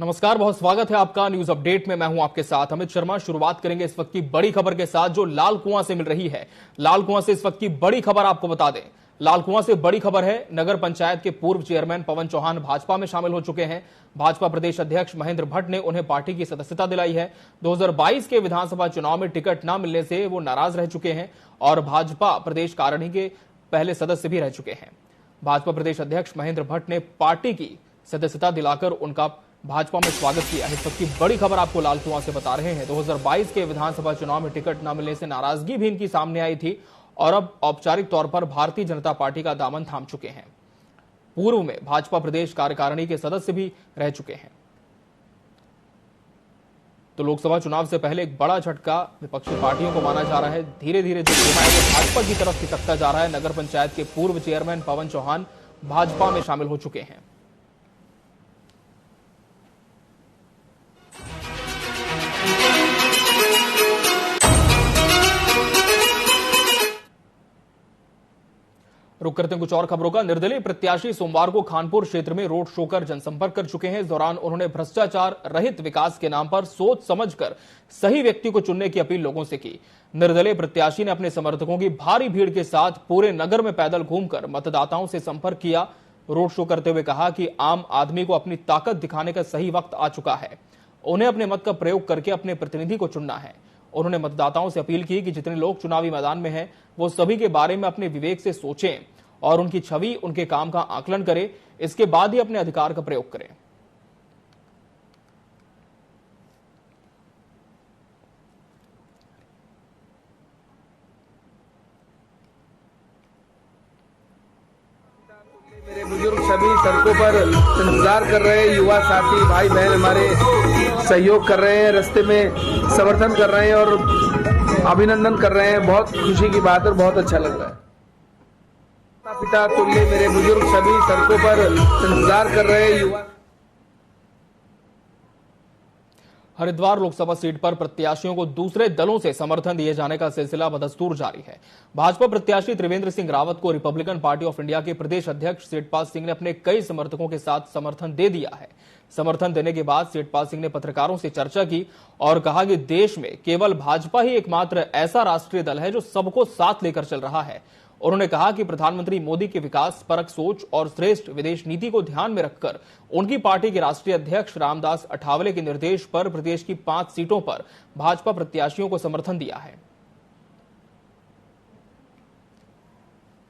नमस्कार, बहुत स्वागत है आपका न्यूज अपडेट में। मैं हूं आपके साथ अमित शर्मा। शुरुआत करेंगे इस वक्त की बड़ी खबर के साथ जो लाल कुआं से मिल रही है। लाल कुआं से इस वक्त की बड़ी खबर आपको बता दें। लाल कुआं से बड़ी खबर है, नगर पंचायत के पूर्व चेयरमैन पवन चौहान भाजपा में शामिल हो चुके हैं। भाजपा प्रदेश अध्यक्ष महेंद्र भट्ट ने उन्हें पार्टी की सदस्यता दिलाई है। 2022 के विधानसभा चुनाव में टिकट न मिलने से वो नाराज रह चुके हैं और भाजपा प्रदेश कार्यकारिणी के पहले सदस्य भी रह चुके हैं। भाजपा प्रदेश अध्यक्ष महेंद्र भट्ट ने पार्टी की सदस्यता दिलाकर उनका भाजपा में स्वागत किया है। इस वक्त की बड़ी खबर आपको लाल कुआं से बता रहे हैं। 2022 के विधानसभा चुनाव में टिकट न मिलने से नाराजगी भी इनकी सामने आई थी और अब औपचारिक तौर पर भारतीय जनता पार्टी का दामन थाम चुके हैं। पूर्व में भाजपा प्रदेश कार्यकारिणी के सदस्य भी रह चुके हैं। तो लोकसभा चुनाव से पहले एक बड़ा झटका विपक्षी पार्टियों को माना जा रहा है। धीरे धीरे जो खेमा है वो भाजपा की तरफ खिसकता जा रहा है। नगर पंचायत के पूर्व चेयरमैन पवन चौहान भाजपा में शामिल हो चुके हैं। रुक करते हैं कुछ और खबरों का। निर्दलीय प्रत्याशी सोमवार को खानपुर क्षेत्र में रोड शो कर जनसंपर्क कर चुके हैं। इस दौरान उन्होंने भ्रष्टाचार रहित विकास के नाम पर सोच समझकर सही व्यक्ति को चुनने की अपील लोगों से की। निर्दलीय प्रत्याशी ने अपने समर्थकों की भारी भीड़ के साथ पूरे नगर में पैदल घूमकर मतदाताओं से संपर्क किया। रोड शो करते हुए कहा कि आम आदमी को अपनी ताकत दिखाने का सही वक्त आ चुका है। उन्हें अपने मत का प्रयोग करके अपने प्रतिनिधि को चुनना है। उन्होंने मतदाताओं से अपील की कि जितने लोग चुनावी मैदान में हैं वो सभी के बारे में अपने विवेक से सोचें और उनकी छवि, उनके काम का आकलन करें। इसके बाद ही अपने अधिकार का प्रयोग करें। मेरे बुजुर्ग सभी सड़कों पर इंतजार कर रहे हैं। युवा साथी भाई बहन हमारे सहयोग कर रहे हैं, रास्ते में समर्थन कर रहे हैं और अभिनंदन कर रहे हैं। बहुत खुशी की बात है, बहुत अच्छा लग रहा है। पिता तुल्य मेरे बुजुर्ग सभी सड़कों पर इंतजार कर रहे हैं। युवा हरिद्वार लोकसभा सीट पर प्रत्याशियों को दूसरे दलों से समर्थन दिए जाने का सिलसिला बदस्तूर जारी है। भाजपा प्रत्याशी त्रिवेंद्र सिंह रावत को रिपब्लिकन पार्टी ऑफ इंडिया के प्रदेश अध्यक्ष सेठपाल सिंह ने अपने कई समर्थकों के साथ समर्थन दे दिया है। समर्थन देने के बाद सेठपाल सिंह ने पत्रकारों से चर्चा की और कहा कि देश में केवल भाजपा ही एकमात्र ऐसा राष्ट्रीय दल है जो सबको साथ लेकर चल रहा है। उन्होंने कहा कि प्रधानमंत्री मोदी के विकास परक सोच और श्रेष्ठ विदेश नीति को ध्यान में रखकर उनकी पार्टी के राष्ट्रीय अध्यक्ष रामदास अठावले के निर्देश पर प्रदेश की 5 सीटों पर भाजपा प्रत्याशियों को समर्थन दिया है।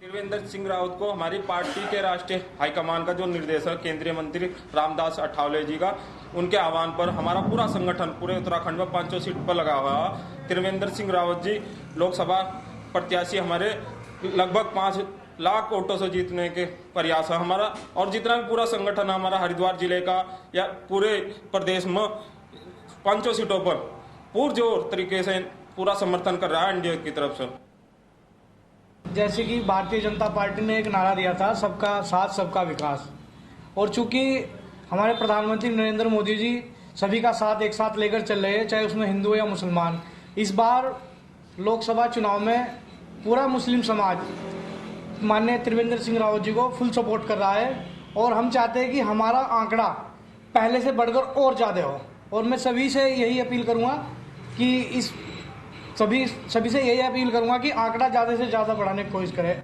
त्रिवेंद्र सिंह रावत को हमारी पार्टी के राष्ट्रीय हाईकमान का जो निर्देश है केंद्रीय मंत्री रामदास अठावले जी का, उनके आह्वान पर हमारा पूरा संगठन पूरे उत्तराखंड में 5 सीट पर लगा हुआ है। त्रिवेंद्र सिंह रावत जी लोकसभा प्रत्याशी हमारे लगभग 5 लाख वोटों से जीतने के प्रयास है हमारा, और जितना भी पूरा संगठन है हमारा हरिद्वार जिले का या पूरे प्रदेश में 5 सीटों पर पुरजोर तरीके से पूरा समर्थन कर रहा है एनडीए की तरफ से। जैसे कि भारतीय जनता पार्टी ने एक नारा दिया था, सबका साथ सबका विकास, और चूंकि हमारे प्रधानमंत्री नरेंद्र मोदी जी सभी का साथ एक साथ लेकर चल रहे हैं, चाहे उसमें हिंदू या मुसलमान। इस बार लोकसभा चुनाव में पूरा मुस्लिम समाज माननीय त्रिवेंद्र सिंह रावत जी को फुल सपोर्ट कर रहा है और हम चाहते हैं कि हमारा आंकड़ा पहले से बढ़कर और ज़्यादा हो। और मैं सभी से यही अपील करूंगा कि सभी से यही अपील करूंगा कि आंकड़ा ज़्यादा से ज़्यादा बढ़ाने की कोशिश करें।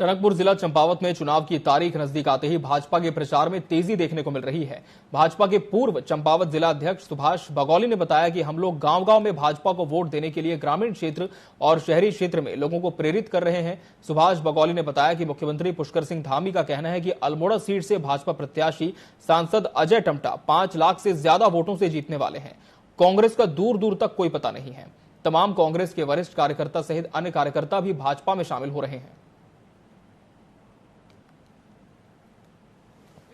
टनकपुर जिला चंपावत में चुनाव की तारीख नजदीक आते ही भाजपा के प्रचार में तेजी देखने को मिल रही है। भाजपा के पूर्व चंपावत जिला अध्यक्ष सुभाष बगौली ने बताया कि हम लोग गांव-गांव में भाजपा को वोट देने के लिए ग्रामीण क्षेत्र और शहरी क्षेत्र में लोगों को प्रेरित कर रहे हैं। सुभाष बगौली ने बताया कि मुख्यमंत्री पुष्कर सिंह धामी का कहना है कि अल्मोड़ा सीट से भाजपा प्रत्याशी सांसद अजय टमटा 5 लाख से ज्यादा वोटों से जीतने वाले हैं। कांग्रेस का दूर दूर तक कोई पता नहीं है। तमाम कांग्रेस के वरिष्ठ कार्यकर्ता सहित अन्य कार्यकर्ता भी भाजपा में शामिल हो रहे हैं।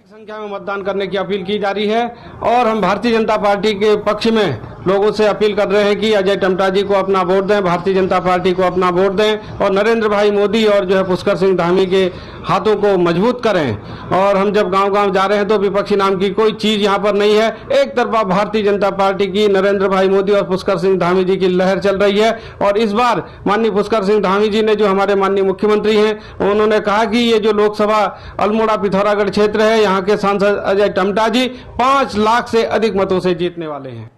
संख्या में मतदान करने की अपील की जा रही है और हम भारतीय जनता पार्टी के पक्ष में लोगों से अपील कर रहे हैं कि अजय टम्टा जी को अपना वोट दें, भारतीय जनता पार्टी को अपना वोट दें और नरेंद्र भाई मोदी और जो है पुष्कर सिंह धामी के हाथों को मजबूत करें। और हम जब गांव-गांव जा रहे हैं तो विपक्षी नाम की कोई चीज यहाँ पर नहीं है। एक तरफा भारतीय जनता पार्टी की नरेंद्र भाई मोदी और पुष्कर सिंह धामी जी की लहर चल रही है और इस बार माननीय पुष्कर सिंह धामी जी ने, जो हमारे माननीय मुख्यमंत्री हैं, उन्होंने कहा कि ये जो लोकसभा अल्मोड़ा पिथौरागढ़ क्षेत्र है, यहाँ के सांसद अजय टम्टा जी 5 लाख से अधिक मतों से जीतने वाले हैं।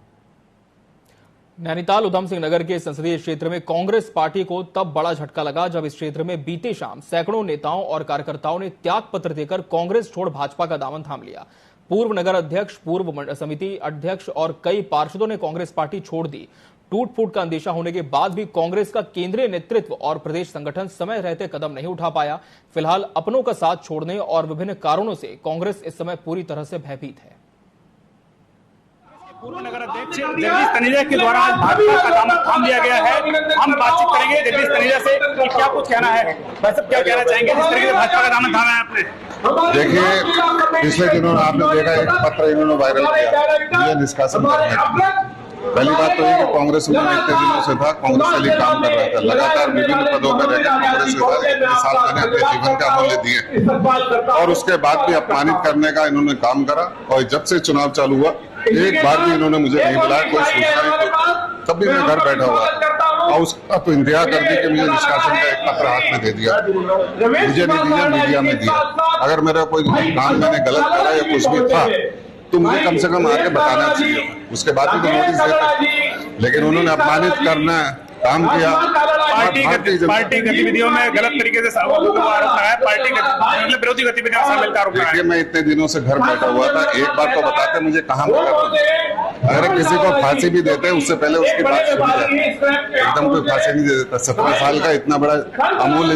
नैनीताल उधम सिंह नगर के संसदीय क्षेत्र में कांग्रेस पार्टी को तब बड़ा झटका लगा जब इस क्षेत्र में बीते शाम सैकड़ों नेताओं और कार्यकर्ताओं ने त्याग पत्र देकर कांग्रेस छोड़ भाजपा का दामन थाम लिया। पूर्व नगर अध्यक्ष, पूर्व समिति अध्यक्ष और कई पार्षदों ने कांग्रेस पार्टी छोड़ दी। टूट फूट का अंदेशा होने के बाद भी कांग्रेस का केंद्रीय नेतृत्व और प्रदेश संगठन समय रहते कदम नहीं उठा पाया। फिलहाल अपनों का साथ छोड़ने और विभिन्न कारणों से कांग्रेस इस समय पूरी तरह से भयभीत है। पूर्व नगर अध्यक्ष जगदीश तनेजा के द्वारा आज भाजपा का दामन थाम लिया गया है। हम बातचीत करेंगे जगदीश तनेजा से कि क्या कुछ कहना है, भाई साहब क्या कहना चाहेंगे जिस तरीके से भाजपा का दामन थामा है आपने? देखिए, पिछले दिनों आपने देखा एक पत्र इन्होंने वायरल किया, ये निष्कासन करने का। पहली बात तो ये कि कांग्रेस में इतने दिनों से था, कांग्रेस के लिए काम कर रहा था, लगातार विभिन्न पदों पर रहकर कांग्रेस के साथ 1 साल मैंने अपने जीवन का अमूल्य दिए और उसके बाद भी अपमानित करने का इन्होंने काम करा। और जब से चुनाव चालू हुआ एक बार भी इन्होंने मुझे नहीं बुलाया, कोई सूचना नहीं, तब भी मैं घर बैठा हुआ और उसका तो इंतहा कर दी कि मुझे निष्कासन का एक पत्र हाथ में दे दिया, मुझे नहीं दिया, मीडिया में दिया। अगर मेरा कोई काम मैंने गलत करा या कुछ भी था तो मुझे कम से कम आके बताना चाहिए, उसके बाद भी तो नोटिस देते। लेकिन उन्होंने अपमानित करना काम किया। पार्टी गतिविधियों में गलत तरीके से आरोप लगाया, पार्टी मतलब विरोधी गतिविधियों में शामिल आरोप लगाया। देखिए, मैं इतने दिनों से घर बैठा हुआ था, एक बार तो बताते मुझे कहाँ अगर किसी को फांसी भी देते हैं उससे पहले उसकी बात सुनी जाए, एकदम कोई फांसी नहीं दे देता। 17 साल का इतना बड़ा अमूल्य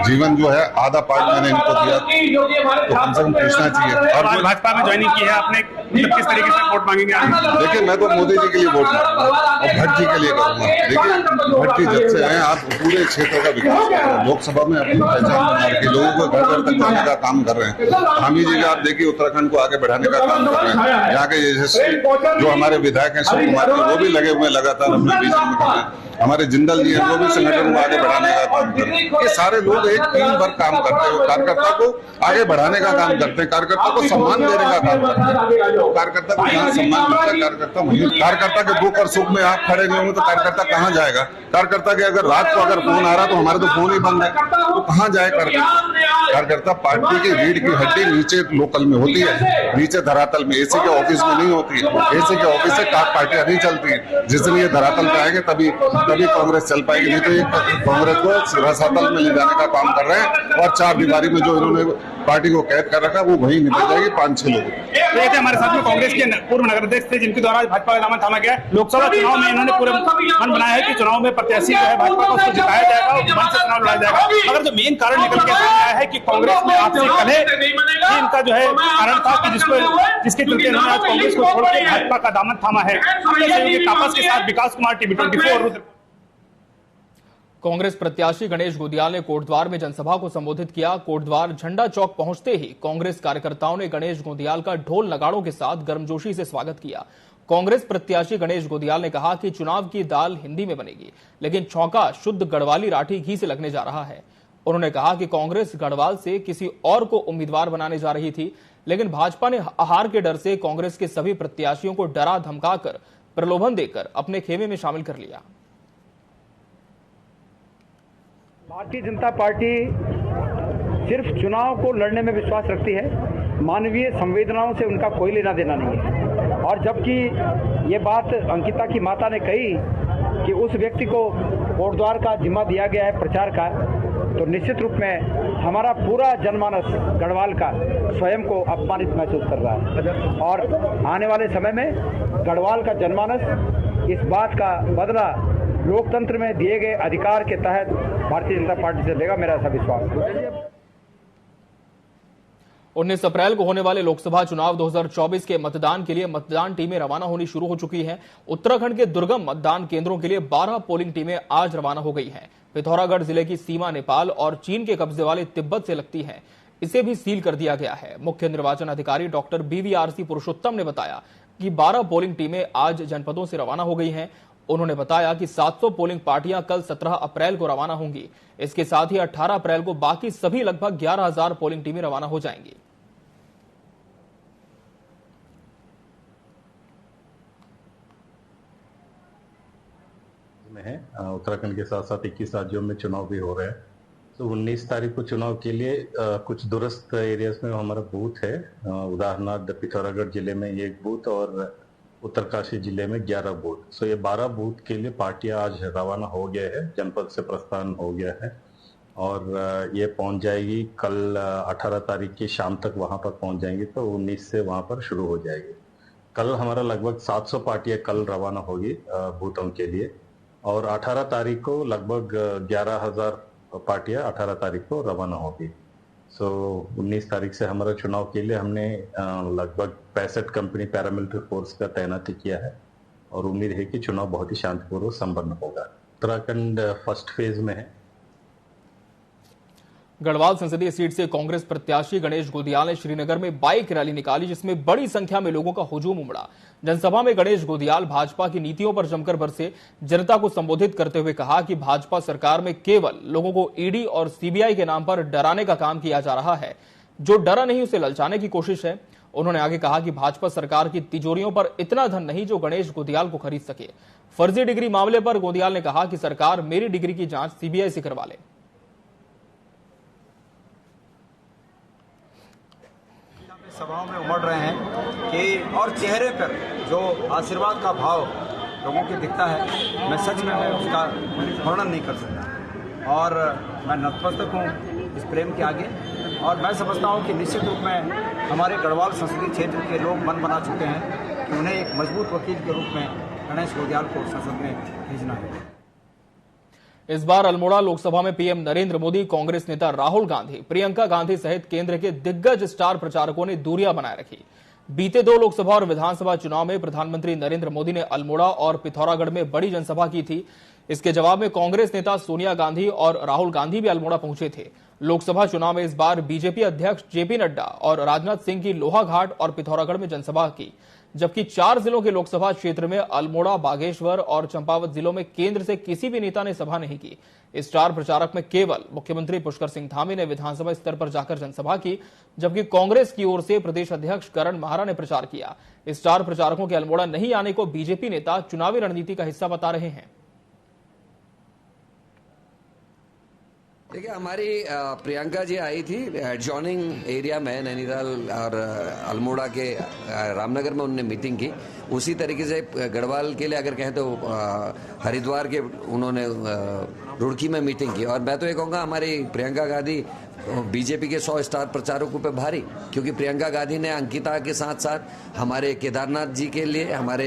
जीवन जो है आधा पार्ट मैंने इनको दिया, तो कम से कम पूछना चाहिए। और भाजपा में ज्वाइनिंग की है आपने, किस तरीके से वोट मांगेंगे? देखिए, मैं तो मोदी जी के लिए वोट मांगूंगा और भट्ट जी के लिए करूंगा। देखिए, भट्ट जी जब से आए आप पूरे क्षेत्र का विकास कर रहे हैं, लोकसभा में अपनी पहचान बना के लोगों को घर घर तक जाने का काम कर रहे हैं। धामी जी का आप देखिए उत्तराखंड को आगे बढ़ाने का काम कर रहे हैं। यहाँ के यशस्वी जो हमारे विधायक हैं शिव कुमार जी, वो भी लगे हुए लगातार अपने विजन में कर रहे हैं। हमारे जिंदल जी हैं, वो भी संगठन को आगे बढ़ाने का काम कर रहे हैं। ये सारे लोग एक टीम वर्क काम करते हैं, कार्यकर्ता को आगे बढ़ाने का काम करते हैं, कार्यकर्ता को सम्मान देने का काम करते हैं। कार्यकर्ता को जहाँ सम्मान मिलता है, कार्यकर्ता के दुख और सुख में आप खड़े नहीं होंगे तो कार्यकर्ता कहाँ जाएगा? कार्यकर्ता के अगर रात को अगर फोन आ रहा तो हमारे तो फोन ही बंद है, तो कहाँ जाए कार्यकर्ता? पार्टी की रीढ़ की हड्डी नीचे लोकल में होती है, नीचे धरातल में, एसी के ऑफिस में नहीं होती है। एसी के ऑफिस से पार्टियां नहीं चलती है। जिस दिन ये धरातल पे आएंगे तभी कांग्रेस चल पाएगी, नहीं तो ये कांग्रेस को रसातल में ले जाने का काम कर रहे हैं। और 4 दीवारी में जो इन्होंने पार्टी को कैद कर रखा वो वहीं निकल जाएगी 5-6 लोग। हमारे साथ में कांग्रेस के पूर्व नगर अध्यक्ष थे जिनके द्वारा भाजपा का दामन थामा गया। लोकसभा चुनाव में इन्होंने पूरे मन बनाया है कि चुनाव में प्रत्याशी जो है भाजपा को उसको जिताया जाएगा और मन से चुनाव लड़ा जाएगा। अगर जो मेन कारण निकल के सामने आया है कि कांग्रेस में आपसी कलह, इनका जो है कारण था कि जिसके चलते इन्होंने आज कांग्रेस को छोड़ के भाजपा का दामन थामा है। तापस के साथ विकास कुमार, टीवी 24। कांग्रेस प्रत्याशी गणेश गोदियाल ने कोटद्वार में जनसभा को संबोधित किया। कोटद्वार झंडा चौक पहुंचते ही कांग्रेस कार्यकर्ताओं ने गणेश गोदियाल का ढोल नगाड़ों के साथ गर्मजोशी से स्वागत किया। कांग्रेस प्रत्याशी गणेश गोदियाल ने कहा कि चुनाव की दाल हिंदी में बनेगी, लेकिन चौका शुद्ध गढ़वाली राठी घी से लगने जा रहा है। उन्होंने कहा कि कांग्रेस गढ़वाल से किसी और को उम्मीदवार बनाने जा रही थी, लेकिन भाजपा ने हार के डर से कांग्रेस के सभी प्रत्याशियों को डरा धमकाकर प्रलोभन देकर अपने खेमे में शामिल कर लिया। भारतीय जनता पार्टी सिर्फ चुनाव को लड़ने में विश्वास रखती है, मानवीय संवेदनाओं से उनका कोई लेना देना नहीं है। और जबकि ये बात अंकिता की माता ने कही कि उस व्यक्ति को कोटद्वार का जिम्मा दिया गया है प्रचार का, तो निश्चित रूप में हमारा पूरा जनमानस गढ़वाल का स्वयं को अपमानित महसूस कर रहा है। और आने वाले समय में गढ़वाल का जनमानस इस बात का बदला लोकतंत्र में दिए गए अधिकार के तहत भारतीय जनता पार्टी से लेगा, मेरा ऐसा विश्वास। 19 अप्रैल को होने वाले लोकसभा चुनाव 2024 के मतदान के लिए मतदान टीमें रवाना होनी शुरू हो चुकी हैं। उत्तराखंड के दुर्गम मतदान केंद्रों के लिए 12 पोलिंग टीमें आज रवाना हो गई हैं। पिथौरागढ़ जिले की सीमा नेपाल और चीन के कब्जे वाले तिब्बत से लगती है, इसे भी सील कर दिया गया है। मुख्य निर्वाचन अधिकारी डॉक्टर BVRC पुरुषोत्तम ने बताया, कि 12 पोलिंग टीमें आज जनपदों से रवाना हो गई हैं। उन्होंने बताया कि 700 पोलिंग पार्टियां कल 17 अप्रैल को रवाना होंगी। इसके साथ ही 18 अप्रैल को बाकी सभी लगभग 11,000 पोलिंग टीमें रवाना हो जाएंगी। उत्तराखंड के साथ साथ 21 राज्यों में चुनाव भी हो रहे हैं। तो 19 तारीख को चुनाव के लिए कुछ दूरस्थ एरियाज में हमारा बूथ है। उदाहरणार्थ पिथौरागढ़ जिले में एक बूथ और उत्तरकाशी जिले में 11 बूथ। सो ये 12 बूथ के लिए पार्टियां आज रवाना हो गए हैं, जनपद से प्रस्थान हो गया है और ये पहुंच जाएगी कल 18 तारीख की शाम तक वहां पर पहुंच जाएंगी। तो 19 से वहां पर शुरू हो जाएगी। कल हमारा लगभग 700 पार्टियां कल रवाना होगी बूथों के लिए और 18 तारीख को लगभग 11,000 पार्टियां 18 तारीख को रवाना होगी। सो 19 तारीख से हमारा चुनाव के लिए हमने लगभग 65 कंपनी पैरामिलिट्री फोर्स का तैनाती किया है और उम्मीद है कि चुनाव बहुत ही शांतिपूर्वक संपन्न होगा। उत्तराखंड फर्स्ट फेज में है। गढ़वाल संसदीय सीट से कांग्रेस प्रत्याशी गणेश गोदियाल ने श्रीनगर में बाइक रैली निकाली, जिसमें बड़ी संख्या में लोगों का हुजूम उमड़ा। जनसभा में गणेश गोदियाल भाजपा की नीतियों पर जमकर बरसे। जनता को संबोधित करते हुए कहा कि भाजपा सरकार में केवल लोगों को ईडी और सीबीआई के नाम पर डराने का काम किया जा रहा है। जो डरा नहीं उसे ललचाने की कोशिश है। उन्होंने आगे कहा कि भाजपा सरकार की तिजोरियों पर इतना धन नहीं जो गणेश गोदियाल को खरीद सके। फर्जी डिग्री मामले पर गोदियाल ने कहा कि सरकार मेरी डिग्री की जांच सीबीआई से करवा ले। सभाओं में उमड़ रहे हैं कि और चेहरे पर जो आशीर्वाद का भाव लोगों के दिखता है, मैं सच में उसका वर्णन नहीं कर सकता और मैं नतमस्तक हूँ इस प्रेम के आगे। और मैं समझता हूँ कि निश्चित रूप में हमारे गढ़वाल संसदीय क्षेत्र के लोग मन बना चुके हैं कि उन्हें एक मजबूत वकील के रूप में गणेश गोदियाल को संसद में भेजना है। इस बार अल्मोड़ा लोकसभा में पीएम नरेंद्र मोदी, कांग्रेस नेता राहुल गांधी, प्रियंका गांधी सहित केंद्र के दिग्गज स्टार प्रचारकों ने दूरियां बनाए रखी। बीते 2 लोकसभा और विधानसभा चुनाव में प्रधानमंत्री नरेंद्र मोदी ने अल्मोड़ा और पिथौरागढ़ में बड़ी जनसभा की थी। इसके जवाब में कांग्रेस नेता सोनिया गांधी और राहुल गांधी भी अल्मोड़ा पहुंचे थे। लोकसभा चुनाव में इस बार बीजेपी अध्यक्ष जेपी नड्डा और राजनाथ सिंह की लोहाघाट और पिथौरागढ़ में जनसभा की, जबकि 4 जिलों के लोकसभा क्षेत्र में अल्मोड़ा, बागेश्वर और चंपावत जिलों में केंद्र से किसी भी नेता ने सभा नहीं की। स्टार प्रचारक में केवल मुख्यमंत्री पुष्कर सिंह धामी ने विधानसभा स्तर पर जाकर जनसभा की, जबकि कांग्रेस की ओर से प्रदेश अध्यक्ष करण महारा ने प्रचार किया। स्टार प्रचारकों के अल्मोड़ा नहीं आने को बीजेपी नेता चुनावी रणनीति का हिस्सा बता रहे हैं। देखिए, हमारी प्रियंका जी आई थी एडजॉइनिंग एरिया में नैनीताल और अल्मोड़ा के रामनगर में उन्होंने मीटिंग की। उसी तरीके से गढ़वाल के लिए अगर कहें तो हरिद्वार के उन्होंने रुड़की में मीटिंग की। और मैं तो ये कहूँगा हमारी प्रियंका गांधी बीजेपी के 100 स्टार प्रचारकों पे भारी, क्योंकि प्रियंका गांधी ने अंकिता के साथ साथ हमारे केदारनाथ जी के लिए हमारे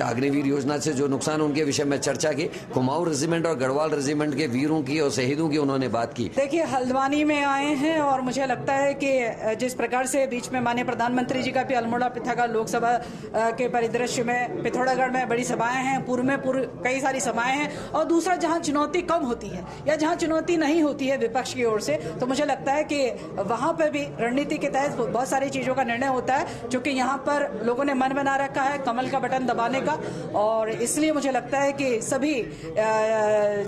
अग्निवीर योजना से जो नुकसान उनके विषय में चर्चा की। कुमाऊं रेजिमेंट और गढ़वाल रेजिमेंट के वीरों की और शहीदों की उन्होंने बात की। देखिए, हल्द्वानी में आए हैं और मुझे लगता है कि जिस प्रकार से बीच में माननीय प्रधानमंत्री जी का भी अल्मोड़ा पिथौरागढ़ लोकसभा के परिदृश्य में पिथौरागढ़ में बड़ी सभाएं हैं, पूर्व में कई सारी सभाएं हैं। और दूसरा, जहां चुनौती कम होती है या जहां चुनौती नहीं होती है विपक्ष की ओर से, तो मुझे लगता है कि वहां पर भी रणनीति के तहत बहुत सारी चीजों का निर्णय होता है, क्योंकि यहाँ पर लोगों ने मन बना रखा है कमल का बटन दबाने का। और इसलिए मुझे लगता है कि सभी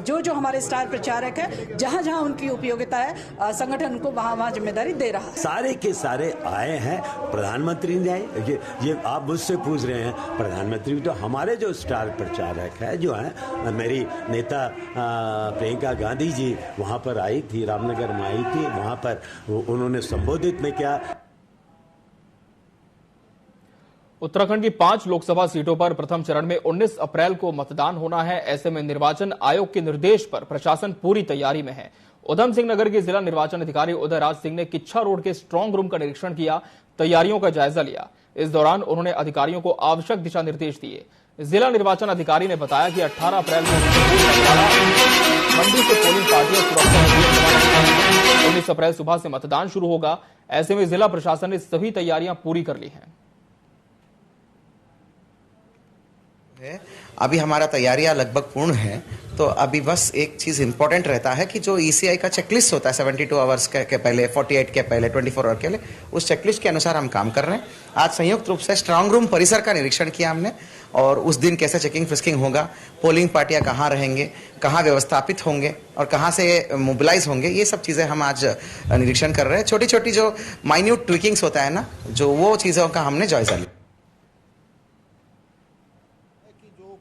जो हमारे स्टार प्रचारक है, जहां जहां उनकी उपयोगिता है, संगठन उनको वहां जिम्मेदारी दे रहा है। सारे के सारे आए हैं, प्रधानमंत्री ने आए। ये आप मुझसे पूछ रहे हैं, प्रधानमंत्री तो हमारे जो स्टार प्रचारक है जो है, मेरी नेता प्रियंका गांधी जी वहां पर आई थी, रामनगर में आई थी, वहां पर उन्होंने संबोधित में किया। उत्तराखंड की 5 लोकसभा सीटों पर प्रथम चरण में 19 अप्रैल को मतदान होना है। ऐसे में निर्वाचन आयोग के निर्देश पर प्रशासन पूरी तैयारी में है। उधम सिंह नगर के जिला निर्वाचन अधिकारी उदय राज सिंह ने किच्छा रोड के स्ट्रांग रूम का निरीक्षण किया, तैयारियों का जायजा लिया। इस दौरान उन्होंने अधिकारियों को आवश्यक दिशा निर्देश दिए। जिला निर्वाचन अधिकारी ने बताया कि 18 अप्रैल को मंडी से पोलिंग पार्टियां सुरक्षा 19 अप्रैल सुबह से मतदान शुरू होगा। ऐसे में जिला प्रशासन ने सभी तैयारियां पूरी कर ली हैं। अभी हमारा तैयारियां लगभग पूर्ण है, तो अभी बस एक चीज़ इम्पोर्टेंट रहता है कि जो ECI का चेकलिस्ट होता है 72 आवर्स के पहले, 48 के पहले, 24 आवर के लिए, उस चेकलिस्ट के अनुसार हम काम कर रहे हैं। आज संयुक्त रूप से स्ट्रांग रूम परिसर का निरीक्षण किया हमने, और उस दिन कैसे चेकिंग फ्रिस्किंग होगा, पोलिंग पार्टियां कहाँ रहेंगे, कहाँ व्यवस्थापित होंगे और कहाँ से मोबिलाइज होंगे, ये सब चीज़ें हम आज निरीक्षण कर रहे हैं। छोटी छोटी जो माइन्यूट ट्विकिंग्स होता है ना, जो वो चीज़ों का हमने जायजा लिया।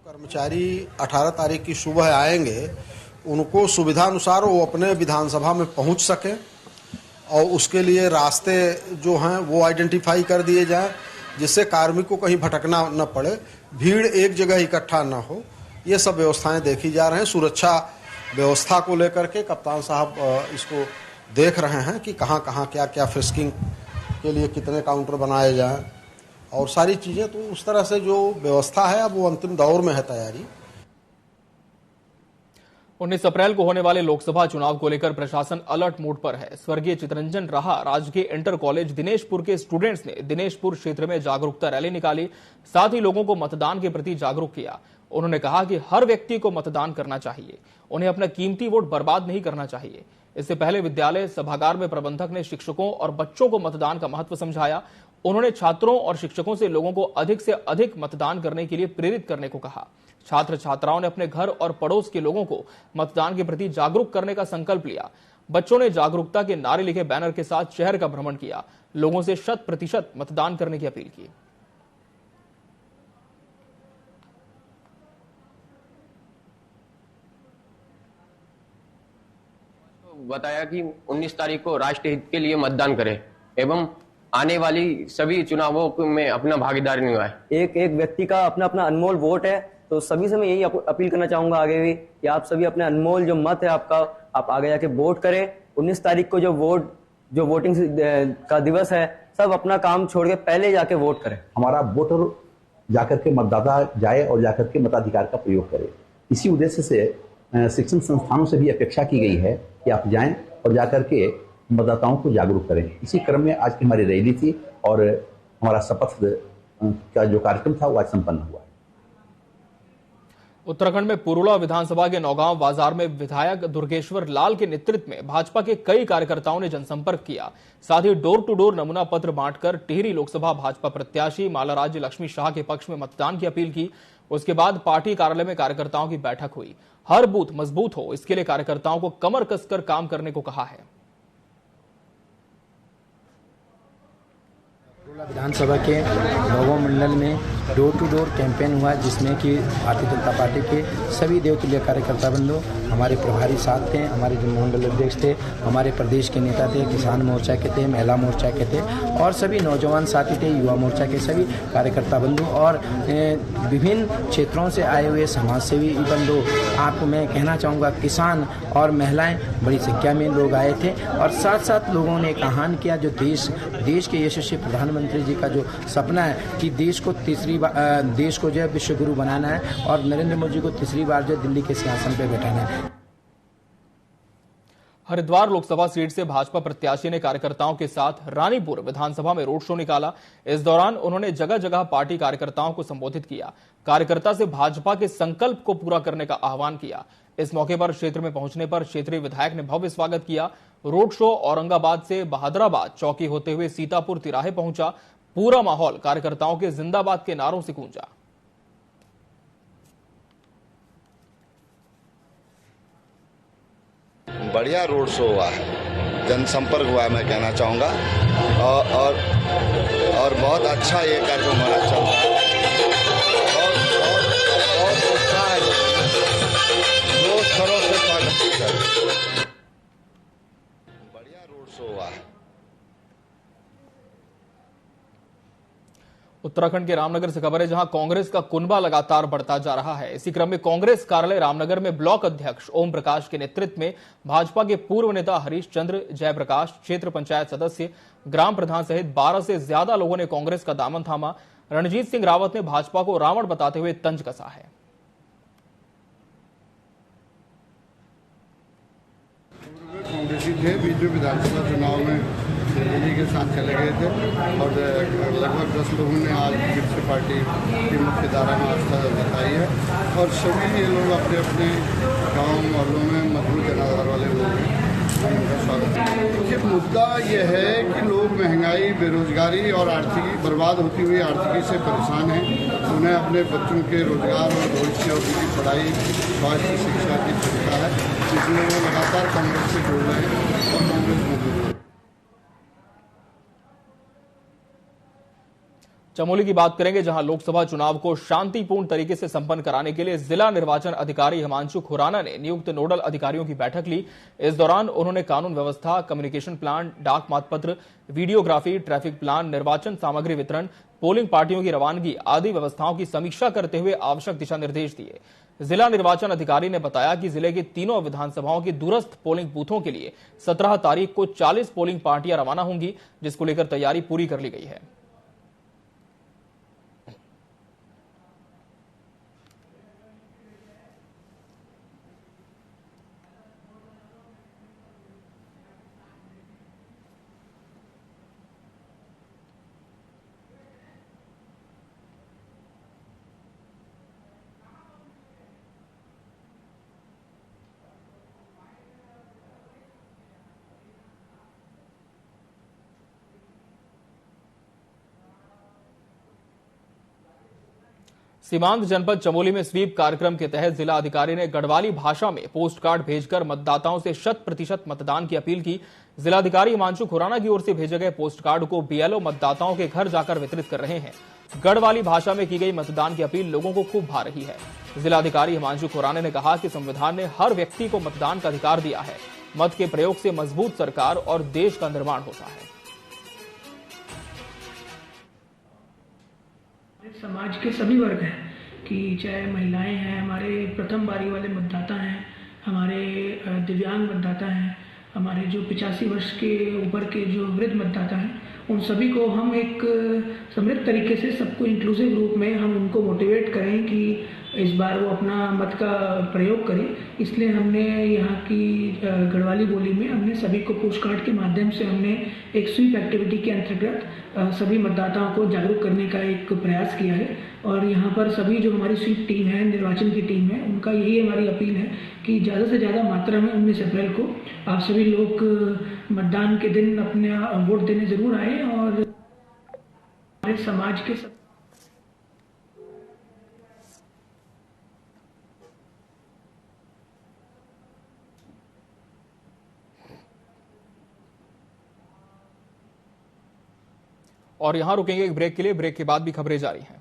कर्मचारी 18 तारीख की सुबह आएंगे, उनको सुविधानुसार वो अपने विधानसभा में पहुंच सके, और उसके लिए रास्ते जो हैं वो आइडेंटिफाई कर दिए जाएं, जिससे कार्मिक को कहीं भटकना न पड़े, भीड़ एक जगह इकट्ठा न हो। ये सब व्यवस्थाएं देखी जा रहे हैं। सुरक्षा व्यवस्था को लेकर के कप्तान साहब इसको देख रहे हैं कि कहाँ कहाँ क्या क्या फ्रिस्किंग के लिए कितने काउंटर बनाए जाएं, और सारी चीज़ें। तो उस तरह से जो व्यवस्था है अब वो अंतिम दौर में है तैयारी। 19 अप्रैल को होने वाले लोकसभा चुनाव को लेकर प्रशासन अलर्ट मोड पर है। स्वर्गीय चितरंजन राहा राजकीय इंटर कॉलेज दिनेशपुर के स्टूडेंट्स ने दिनेशपुर क्षेत्र में जागरूकता रैली निकाली, साथ ही लोगों को मतदान के प्रति जागरूक किया। उन्होंने कहा कि हर व्यक्ति को मतदान करना चाहिए, उन्हें अपना कीमती वोट बर्बाद नहीं करना चाहिए। इससे पहले विद्यालय सभागार में प्रबंधक ने शिक्षकों और बच्चों को मतदान का महत्व समझाया। उन्होंने छात्रों और शिक्षकों से लोगों को अधिक से अधिक मतदान करने के लिए प्रेरित करने को कहा। छात्र छात्राओं ने अपने घर और पड़ोस के लोगों को मतदान के प्रति जागरूक करने का संकल्प लिया। बच्चों ने जागरूकता के नारे लिखे बैनर के साथ शहर का भ्रमण किया, लोगों से 100% मतदान करने की अपील की। बताया कि 19 तारीख को राष्ट्र हित के लिए मतदान करें एवं आने वाली सभी चुनावों में अपना भागीदारी निभाएं। एक एक व्यक्ति का अपना अपना अनमोल वोट है, तो सभी से मैं यही अपील करना चाहूंगा आगे भी कि आप सभी अपने अनमोल जो मत है आपका, आप आगे जाके वोट करें। 19 तारीख को जो वोटिंग का दिवस है, सब अपना काम छोड़ के पहले जाके वोट करें। हमारा वोटर जाकर के मतदाता जाए और जाकर के मताधिकार का प्रयोग करे। इसी उद्देश्य से शिक्षण संस्थानों से भी अपेक्षा की गई है कि आप जाएं और जाकर के मतदाताओं को जागरूक करें। इसी क्रम में आज की हमारी रैली थी और हमारा शपथ का जो कार्यक्रम था वो आज संपन्न हुआ। उत्तराखंड में पुरुला विधानसभा के नौगांव बाजार में विधायक दुर्गेश्वर लाल के नेतृत्व में भाजपा के कई कार्यकर्ताओं ने जनसंपर्क किया। साथ ही डोर टू डोर नमूना पत्र बांटकर टिहरी लोकसभा भाजपा प्रत्याशी माला राज्य लक्ष्मी शाह के पक्ष में मतदान की अपील की। उसके बाद पार्टी कार्यालय में कार्यकर्ताओं की बैठक हुई। हर बूथ मजबूत हो, इसके लिए कार्यकर्ताओं को कमर कसकर काम करने को कहा है। विधानसभा के नौगांव मंडल में डोर टू डोर कैंपेन हुआ, जिसमें कि भारतीय जनता पार्टी के सभी देवतुल्य कार्यकर्ता बंधु, हमारे प्रभारी साथ थे, हमारे जो मंडल अध्यक्ष थे, हमारे प्रदेश के नेता थे, किसान मोर्चा के थे, महिला मोर्चा के थे और सभी नौजवान साथी थे, युवा मोर्चा के सभी कार्यकर्ता बंधु और विभिन्न क्षेत्रों से आए हुए समाज सेवी बंधु। आपको मैं कहना चाहूँगा, किसान और महिलाएं बड़ी संख्या में लोग आए थे और साथ साथ लोगों ने एक आह्वान किया, जो देश के यशस्वी प्रधानमंत्री जी का जो सपना है कि देश को जो है विश्व गुरु बनाना है और नरेंद्र मोदी को तीसरी बार जो दिल्ली के सिंहासन पर बैठाना है। हरिद्वार लोकसभा सीट से भाजपा प्रत्याशी ने कार्यकर्ताओं के साथ रानीपुर विधानसभा में रोड शो निकाला। इस दौरान उन्होंने जगह जगह पार्टी कार्यकर्ताओं को संबोधित किया। कार्यकर्ता से भाजपा के संकल्प को पूरा करने का आह्वान किया। इस मौके पर क्षेत्र में पहुंचने पर क्षेत्रीय विधायक ने भव्य स्वागत किया। रोड शो औरंगाबाद से बहादुराबाद चौकी होते हुए सीतापुर तिराहे पहुंचा। पूरा माहौल कार्यकर्ताओं के जिंदाबाद के नारों से गूंजा। बढ़िया रोड शो हुआ है, जनसंपर्क हुआ है, मैं कहना चाहूँगा और बहुत अच्छा ये कार्यक्रम हमारा चल रहा है। बहुत उत्साह है, दो स्तरों से स्वागत है। बढ़िया रोड शो हुआ है। उत्तराखंड के रामनगर से खबर है, जहां कांग्रेस का कुनबा लगातार बढ़ता जा रहा है। इसी क्रम में कांग्रेस कार्यालय रामनगर में ब्लॉक अध्यक्ष ओम प्रकाश के नेतृत्व में भाजपा के पूर्व नेता हरीश चंद्र जयप्रकाश, क्षेत्र पंचायत सदस्य, ग्राम प्रधान सहित 12 से ज्यादा लोगों ने कांग्रेस का दामन थामा। रणजीत सिंह रावत ने भाजपा को रावण बताते हुए तंज कसा है। कांग्रेसी थे, बीच में विधानसभा चुनाव में फैमिली के साथ चले गए थे और लगभग 10 लोगों ने आज फिर से पार्टी की मुख्यधारा में आस्था जताई है और सभी ये लोग अपने अपने गाँव मोहल्लों में मजबूत जनाधार वाले लोग हैं, उनका स्वागत है। देखिए मुद्दा ये है कि लोग महंगाई, बेरोजगारी और आर्थिक बर्बाद होती हुई आर्थिकी से परेशान हैं। उन्हें अपने बच्चों के रोजगार और भविष्य और उनकी पढ़ाई, स्वास्थ्य, शिक्षा की चिंता है, इसलिए वो लगातार कांग्रेस से जुड़ रहे हैं और कांग्रेस मौजूद है। चमोली की बात करेंगे, जहां लोकसभा चुनाव को शांतिपूर्ण तरीके से संपन्न कराने के लिए जिला निर्वाचन अधिकारी हिमांशु खुराना ने नियुक्त नोडल अधिकारियों की बैठक ली। इस दौरान उन्होंने कानून व्यवस्था, कम्युनिकेशन प्लान, डाक मतपत्र, वीडियोग्राफी, ट्रैफिक प्लान, निर्वाचन सामग्री वितरण, पोलिंग पार्टियों की रवानगी आदि व्यवस्थाओं की समीक्षा करते हुए आवश्यक दिशा निर्देश दिए। जिला निर्वाचन अधिकारी ने बताया कि जिले की तीनों विधानसभाओं की दूरस्थ पोलिंग बूथों के लिए 17 तारीख को 40 पोलिंग पार्टियां रवाना होंगी, जिसको लेकर तैयारी पूरी कर ली गई है। सीमांत जनपद चमोली में स्वीप कार्यक्रम के तहत जिला अधिकारी ने गढ़वाली भाषा में पोस्ट कार्ड भेजकर मतदाताओं से 100% मतदान की अपील की। जिलाधिकारी हिमांशु खुराना की ओर से भेजे गए पोस्ट कार्ड को बीएलओ मतदाताओं के घर जाकर वितरित कर रहे हैं। गढ़वाली भाषा में की गई मतदान की अपील लोगों को खूब भा रही है। जिलाधिकारी हिमांशु खुराना ने कहा कि संविधान ने हर व्यक्ति को मतदान का अधिकार दिया है। मत के प्रयोग से मजबूत सरकार और देश का निर्माण होता है। समाज के सभी वर्ग हैं कि चाहे महिलाएं हैं, हमारे प्रथम बारी वाले मतदाता हैं, हमारे दिव्यांग मतदाता हैं, हमारे जो 85 वर्ष के ऊपर के जो वृद्ध मतदाता हैं, उन सभी को हम एक समृद्ध तरीके से सबको इंक्लूसिव रूप में हम उनको मोटिवेट करें कि इस बार वो अपना मत का प्रयोग करें। इसलिए हमने यहाँ की गढ़वाली बोली में हमने सभी को पोस्ट कार्ड के माध्यम से हमने एक स्वीप एक्टिविटी के अंतर्गत सभी मतदाताओं को जागरूक करने का एक प्रयास किया है। और यहाँ पर सभी जो हमारी स्वीप टीम है, निर्वाचन की टीम है, उनका यही हमारी अपील है कि ज़्यादा से ज़्यादा मात्रा में 19 अप्रैल को आप सभी लोग मतदान के दिन अपने वोट देने जरूर आए और हमारे समाज के और यहां रुकेंगे एक ब्रेक के लिए। ब्रेक के बाद भी खबरें जारी हैं।